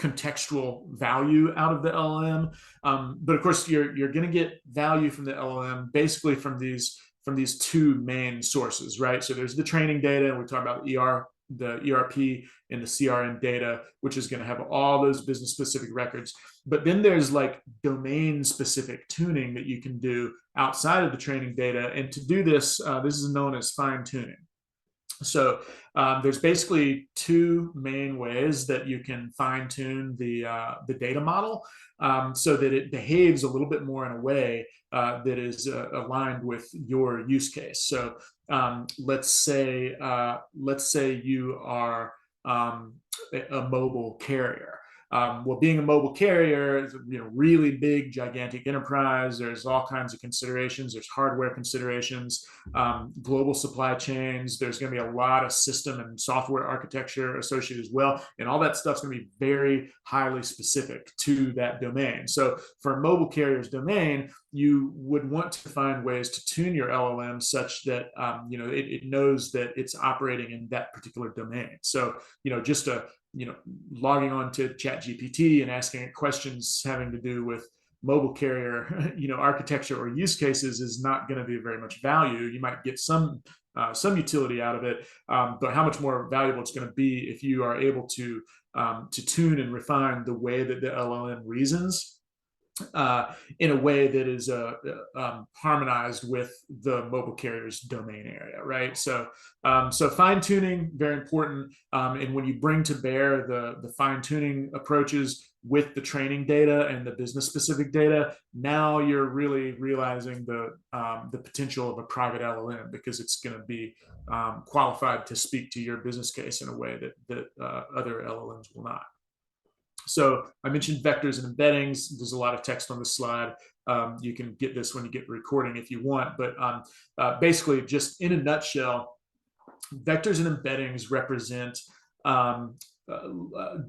contextual value out of the LLM. But of course, you're going to get value from the LLM basically from these two main sources, right? So there's the training data, and we talk about the ERP and the CRM data, which is going to have all those business specific records. But then there's like domain specific tuning that you can do outside of the training data. And to do this, this is known as fine tuning. So there's basically two main ways that you can fine tune the data model so that it behaves a little bit more in a way that is aligned with your use case. So let's say you are a mobile carrier. Well, being a mobile carrier is really big, gigantic enterprise. There's all kinds of considerations. There's hardware considerations, global supply chains. There's going to be a lot of system and software architecture associated as well. And all that stuff's going to be very highly specific to that domain. So for a mobile carrier's domain, you would want to find ways to tune your LLM such that it knows that it's operating in that particular domain. So just logging on to ChatGPT and asking it questions having to do with mobile carrier architecture or use cases is not going to be very much value. You might get some utility out of it, but how much more valuable it's going to be if you are able to tune and refine the way that the LLM reasons in a way that is harmonized with the mobile carrier's domain area, right? So fine tuning, very important. And when you bring to bear the fine tuning approaches with the training data and the business specific data, now you're really realizing the potential of a private LLM, because it's going to be qualified to speak to your business case in a way that other LLMs will not. So I mentioned vectors and embeddings. There's a lot of text on the slide. You can get this when you get the recording if you want, but basically, just in a nutshell, vectors and embeddings represent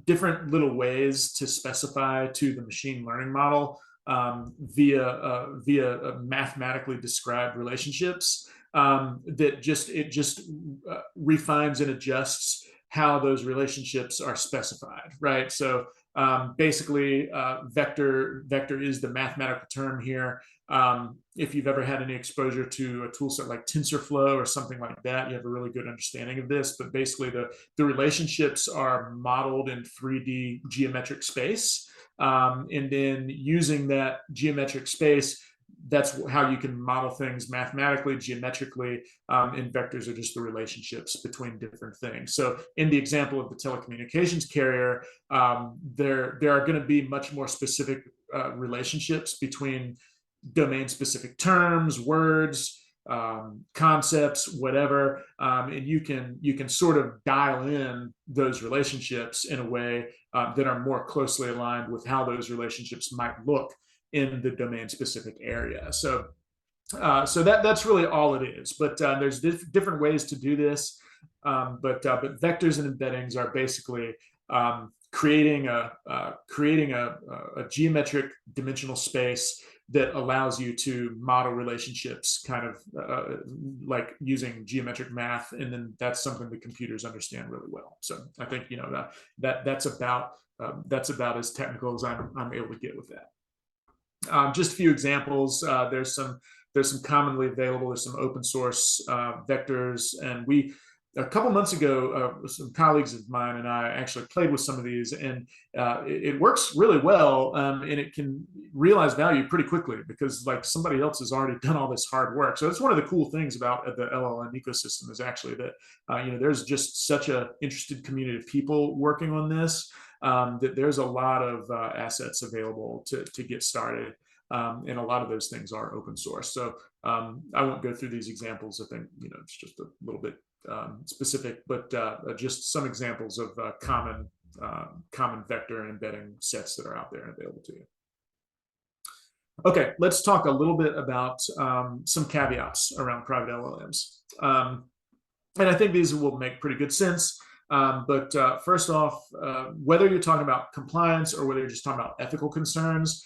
different little ways to specify to the machine learning model via mathematically described relationships that just refines and adjusts how those relationships are specified, right? So basically, vector is the mathematical term here. If you've ever had any exposure to a tool set like TensorFlow or something like that, you have a really good understanding of this. But basically, the relationships are modeled in 3D geometric space. And then using that geometric space, that's how you can model things mathematically, geometrically, and vectors are just the relationships between different things. So in the example of the telecommunications carrier, there are going to be much more specific relationships between domain-specific terms, words, concepts, whatever, and you can sort of dial in those relationships in a way that are more closely aligned with how those relationships might look in the domain-specific area. So that's really all it is. But there's different ways to do this. But vectors and embeddings are basically creating a geometric dimensional space that allows you to model relationships kind of like using geometric math, and then that's something the computers understand really well. So I think that's about as technical as I'm able to get with that. Just a few examples. There's some commonly available. There's some open source vectors, and a couple months ago, some colleagues of mine and I actually played with some of these, and it works really well, and it can realize value pretty quickly because like somebody else has already done all this hard work. So that's one of the cool things about the LLM ecosystem is actually that there's just such an interested community of people working on this. That there's a lot of assets available to get started, and a lot of those things are open source. So I won't go through these examples. I think it's just a little bit specific, but just some examples of common vector and embedding sets that are out there and available to you. Okay, let's talk a little bit about some caveats around private LLMs, and I think these will make pretty good sense. But first off, whether you're talking about compliance or whether you're just talking about ethical concerns,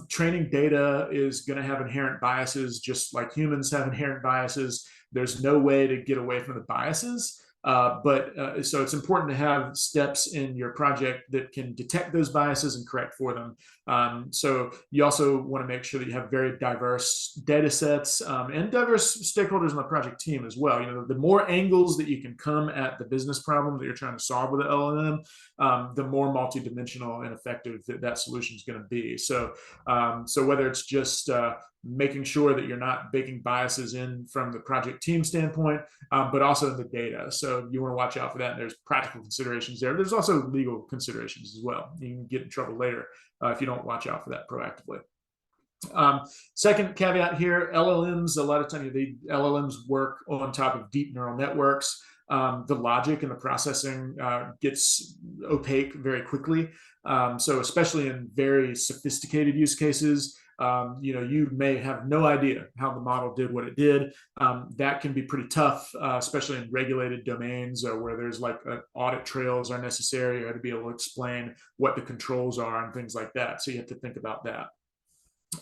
training data is going to have inherent biases, just like humans have inherent biases. There's no way to get away from the biases. So it's important to have steps in your project that can detect those biases and correct for them. So you also want to make sure that you have very diverse data sets and diverse stakeholders on the project team as well. The more angles that you can come at the business problem that you're trying to solve with the LLM, the more multidimensional and effective that solution is going to be. So whether it's just making sure that you're not baking biases in from the project team standpoint, but also in the data. So you want to watch out for that. And there's practical considerations there. There's also legal considerations as well. You can get in trouble later if you don't watch out for that proactively. Second caveat here, LLMs, a lot of times the LLMs work on top of deep neural networks. The logic and the processing gets opaque very quickly. So especially in very sophisticated use cases, you may have no idea how the model did what it did. That can be pretty tough, especially in regulated domains where there's like audit trails are necessary, or to be able to explain what the controls are and things like that. So you have to think about that.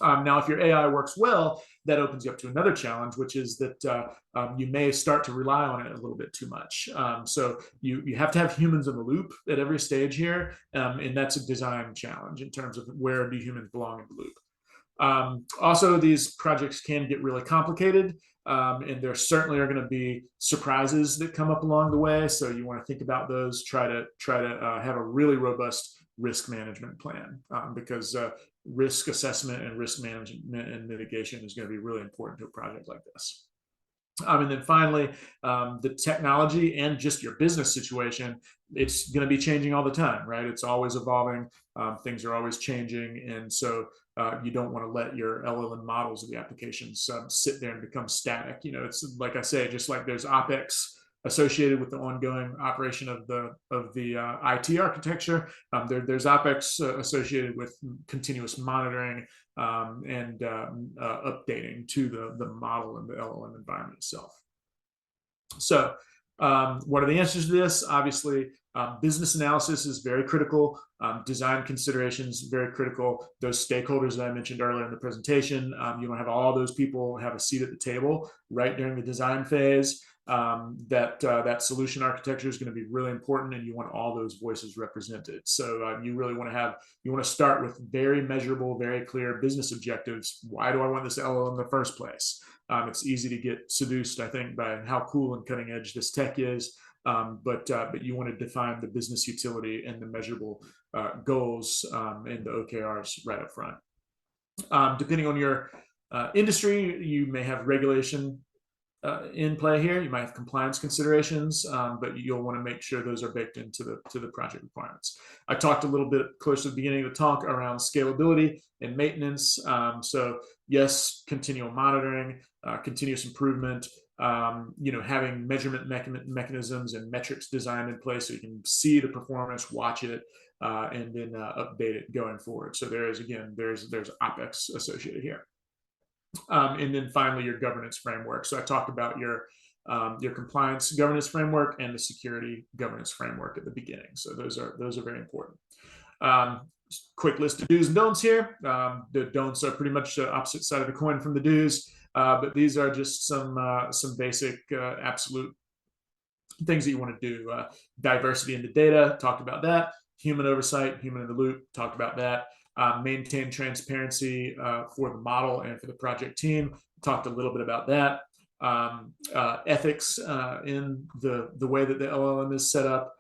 Now, if your AI works well, that opens you up to another challenge, which is that you may start to rely on it a little bit too much. So you have to have humans in the loop at every stage here, and that's a design challenge in terms of where do humans belong in the loop. Also, these projects can get really complicated, and there certainly are going to be surprises that come up along the way. So you want to think about those. Try to have a really robust risk management plan, because risk assessment and risk management and mitigation is going to be really important to a project like this. And then finally, the technology and just your business situation, it's going to be changing all the time, right? It's always evolving. Things are always changing. And so you don't want to let your LLM models of the applications sit there and become static. It's like I say, just like there's OpEx associated with the ongoing operation of the IT architecture. There's OpEx associated with continuous monitoring and updating to the model and the LLM environment itself. So what are the answers to this? Obviously, business analysis is very critical. Design considerations, very critical. Those stakeholders that I mentioned earlier in the presentation, you want to have all those people have a seat at the table right during the design phase. That solution architecture is going to be really important, and you want all those voices represented. So you really want to start with very measurable, very clear business objectives. Why do I want this LLM in the first place? It's easy to get seduced, I think, by how cool and cutting edge this tech is. But you want to define the business utility and the measurable goals and the OKRs right up front. Depending on your industry, you may have regulation in play here. You might have compliance considerations, but you'll want to make sure those are baked into the project requirements. I talked a little bit close to the beginning of the talk around scalability and maintenance. So yes, continual monitoring, continuous improvement, having measurement mechanisms and metrics designed in place so you can see the performance, watch it, and then update it going forward. So there's OpEx associated here. And then finally, your governance framework. So I talked about your compliance governance framework and the security governance framework at the beginning. So those are very important. Quick list of do's and don'ts here. The don'ts are pretty much the opposite side of the coin from the do's, but these are just some basic absolute things that you want to do. Diversity in the data, talked about that. Human oversight, human in the loop, talked about that. Maintain transparency for the model and for the project team. Talked a little bit about that. Ethics in the way that the LLM is set up.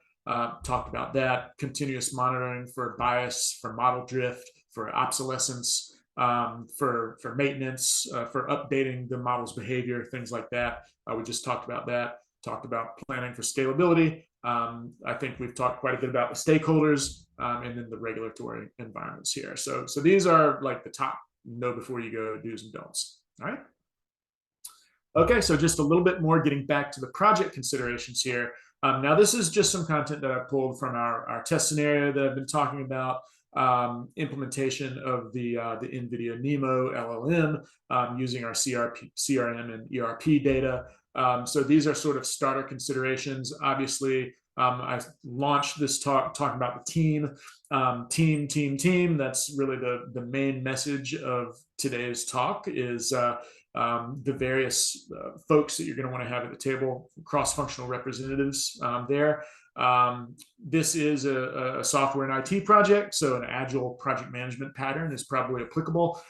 Talked about that. Continuous monitoring for bias, for model drift, for obsolescence, for maintenance, for updating the model's behavior, things like that. We just talked about that. Talked about planning for scalability. I think we've talked quite a bit about the stakeholders and then the regulatory environments here. So these are like the top know before you go do's and don'ts. All right. Okay, so just a little bit more getting back to the project considerations here. Now, this is just some content that I pulled from our test scenario that I've been talking about. Implementation of the NVIDIA NeMo LLM using our CRM and ERP data. So these are sort of starter considerations. Obviously, I launched this talk talking about the team. That's really the main message of today's talk is the various folks that you're going to want to have at the table, cross-functional representatives there. This is a software and IT project, so an agile project management pattern is probably applicable.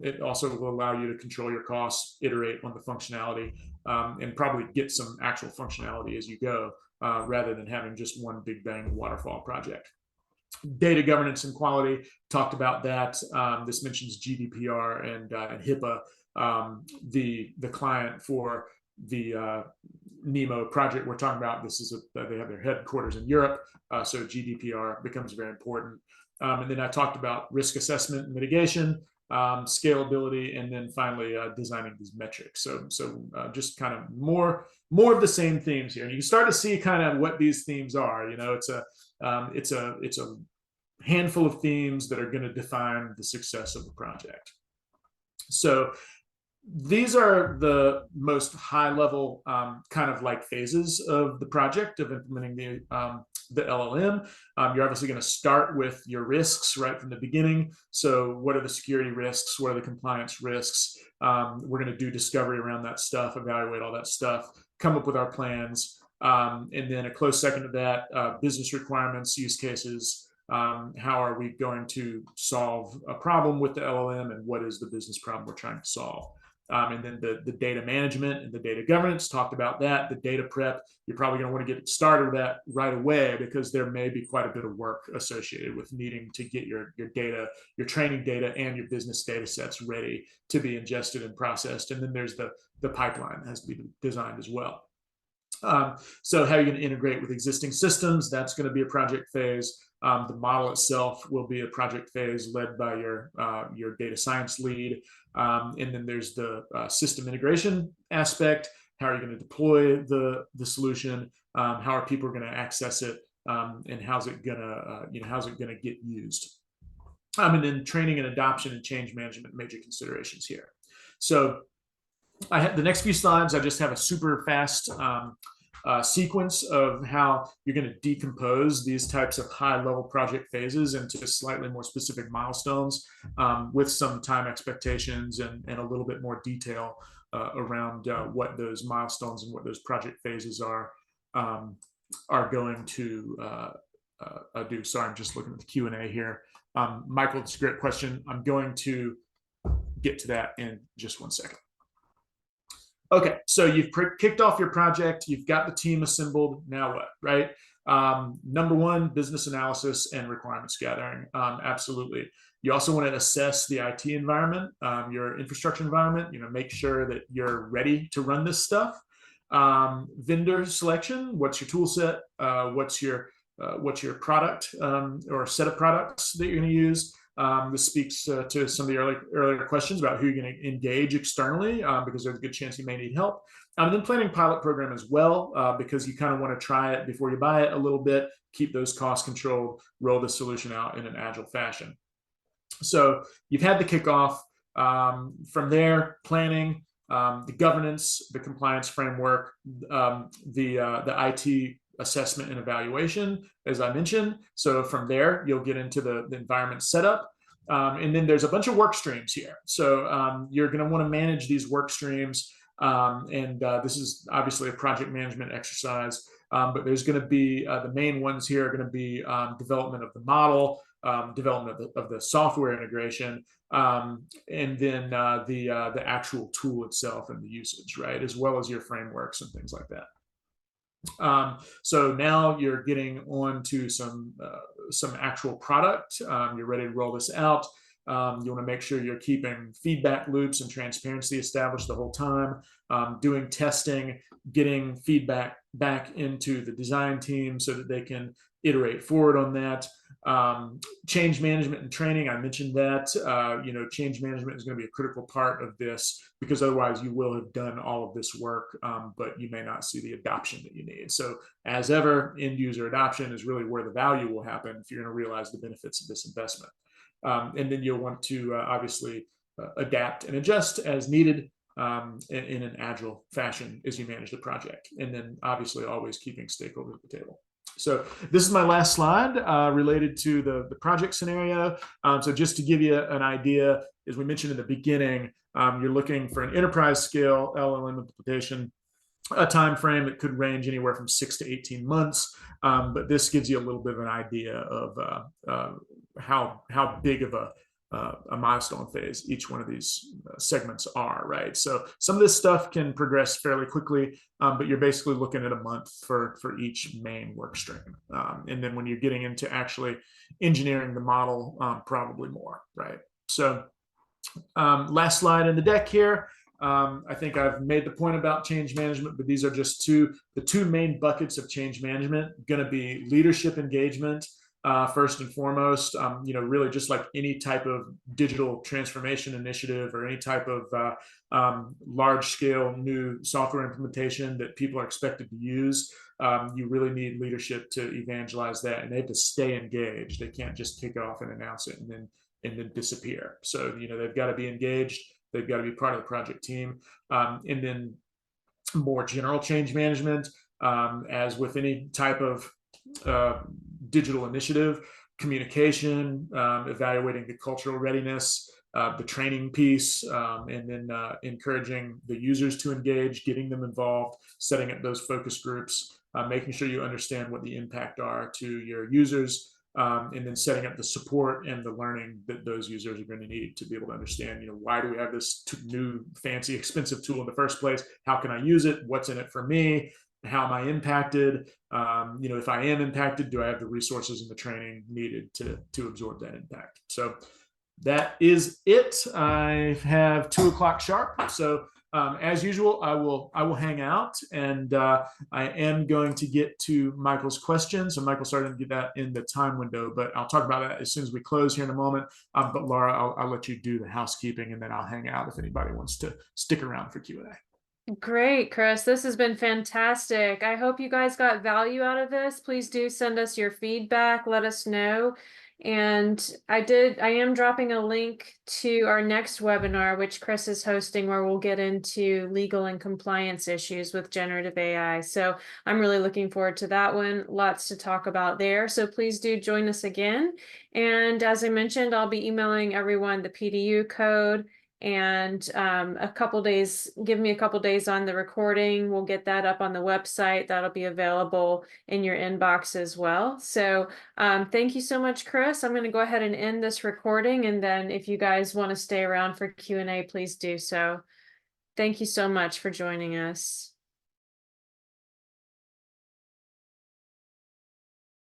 It also will allow you to control your costs, iterate on the functionality, and probably get some actual functionality as you go, rather than having just one big bang waterfall project. Data governance and quality, talked about that. This mentions GDPR and HIPAA. The client for the NEMO project we're talking about, this is they have their headquarters in Europe, so GDPR becomes very important. And then I talked about risk assessment and mitigation, scalability, and then finally designing these metrics. So just kind of more of the same themes here. And you can start to see kind of what these themes are. You know, it's a handful of themes that are going to define the success of the project. So these are the most high level kind of like phases of the project of implementing the LLM. You're obviously going to start with your risks right from the beginning. So what are the security risks? What are the compliance risks? We're going to do discovery around that stuff, evaluate all that stuff, come up with our plans. And then a close second to that, business requirements, use cases. How are we going to solve a problem with the LLM, and what is the business problem we're trying to solve? And then the data management and the data governance, talked about that. The data prep, you're probably going to want to get started with that right away, because there may be quite a bit of work associated with needing to get your data, your training data, and your business data sets ready to be ingested and processed. And then there's the pipeline that has to be designed as well. So how are you going to integrate with existing systems? That's going to be a project phase. The model itself will be a project phase led by your data science lead. And then there's the system integration aspect. How are you going to deploy the solution? How are people going to access it? And how's it going to get used? And then training and adoption and change management, major considerations here. So I have the next few slides. I just have a super fast sequence of how you're going to decompose these types of high-level project phases into slightly more specific milestones, with some time expectations and a little bit more detail around what those milestones and what those project phases are going to do. Sorry, I'm just looking at the Q&A here. Michael, it's a great question. I'm going to get to that in just one second. Okay, so you've kicked off your project, you've got the team assembled, now what, right? Number one, business analysis and requirements gathering, absolutely. You also want to assess the IT environment, your infrastructure environment, make sure that you're ready to run this stuff. Vendor selection, what's your tool set, what's your product or set of products that you're going to use. This speaks to some of the earlier questions about who you're going to engage externally, because there's a good chance you may need help. And then planning pilot program as well, because you kind of want to try it before you buy it a little bit, keep those costs controlled, roll the solution out in an agile fashion. So you've had the kickoff. From there, planning, the governance, the compliance framework, the IT assessment and evaluation, as I mentioned. So from there, you'll get into the environment setup. And then there's a bunch of work streams here. So you're going to want to manage these work streams. And this is obviously a project management exercise. But there's going to be the main ones here are going to be development of the model, development of the software integration, and then the actual tool itself and the usage, right? As well as your frameworks and things like that. So now you're getting on to some actual product. You're ready to roll this out. You want to make sure you're keeping feedback loops and transparency established the whole time, doing testing, getting feedback back into the design team so that they can iterate forward on that. Change management and training, I mentioned that. Change management is going to be a critical part of this, because otherwise you will have done all of this work, but you may not see the adoption that you need. So as ever, end user adoption is really where the value will happen if you're going to realize the benefits of this investment. And then you'll want to obviously adapt and adjust as needed in an agile fashion as you manage the project. And then obviously always keeping stakeholders at the table. So this is my last slide related to the project scenario. So just to give you an idea, as we mentioned in the beginning, you're looking for an enterprise scale LLM implementation, a time frame that could range anywhere from 6 to 18 months. But this gives you a little bit of an idea of how big of a milestone phase each one of these segments are, right? So some of this stuff can progress fairly quickly, but you're basically looking at a month for each main work stream. And then when you're getting into actually engineering the model, probably more, right? So last slide in the deck here. I think I've made the point about change management, but these are just the two main buckets of change management. Going to be leadership engagement, first and foremost. Really just like any type of digital transformation initiative or any type of large scale new software implementation that people are expected to use. You really need leadership to evangelize that, and they have to stay engaged. They can't just kick off and announce it and then disappear. So they've got to be engaged. They've got to be part of the project team, and then more general change management, as with any type of digital initiative, communication, evaluating the cultural readiness, the training piece, and then encouraging the users to engage, getting them involved, setting up those focus groups, making sure you understand what the impact are to your users, and then setting up the support and the learning that those users are going to need to be able to understand, why do we have this new, fancy, expensive tool in the first place? How can I use it? What's in it for me? How am I impacted? If I am impacted, do I have the resources and the training needed to absorb that impact? So that is it. I have 2 o'clock sharp. So as usual, I will hang out, and I am going to get to Michael's questions. So Michael's starting to get that in the time window, but I'll talk about that as soon as we close here in a moment. But Laura, I'll let you do the housekeeping, and then I'll hang out if anybody wants to stick around for Q&A. Great, Chris. This has been fantastic. I hope you guys got value out of this. Please do send us your feedback. Let us know. And I am dropping a link to our next webinar, which Chris is hosting, where we'll get into legal and compliance issues with generative AI. So I'm really looking forward to that one. Lots to talk about there. So please do join us again. And as I mentioned, I'll be emailing everyone the PDU code. And a couple days, give me a couple days on the recording. We'll get that up on the website. That'll be available in your inbox as well. So thank you so much, Chris. I'm going to go ahead and end this recording. And then if you guys want to stay around for Q&A, please do so. Thank you so much for joining us.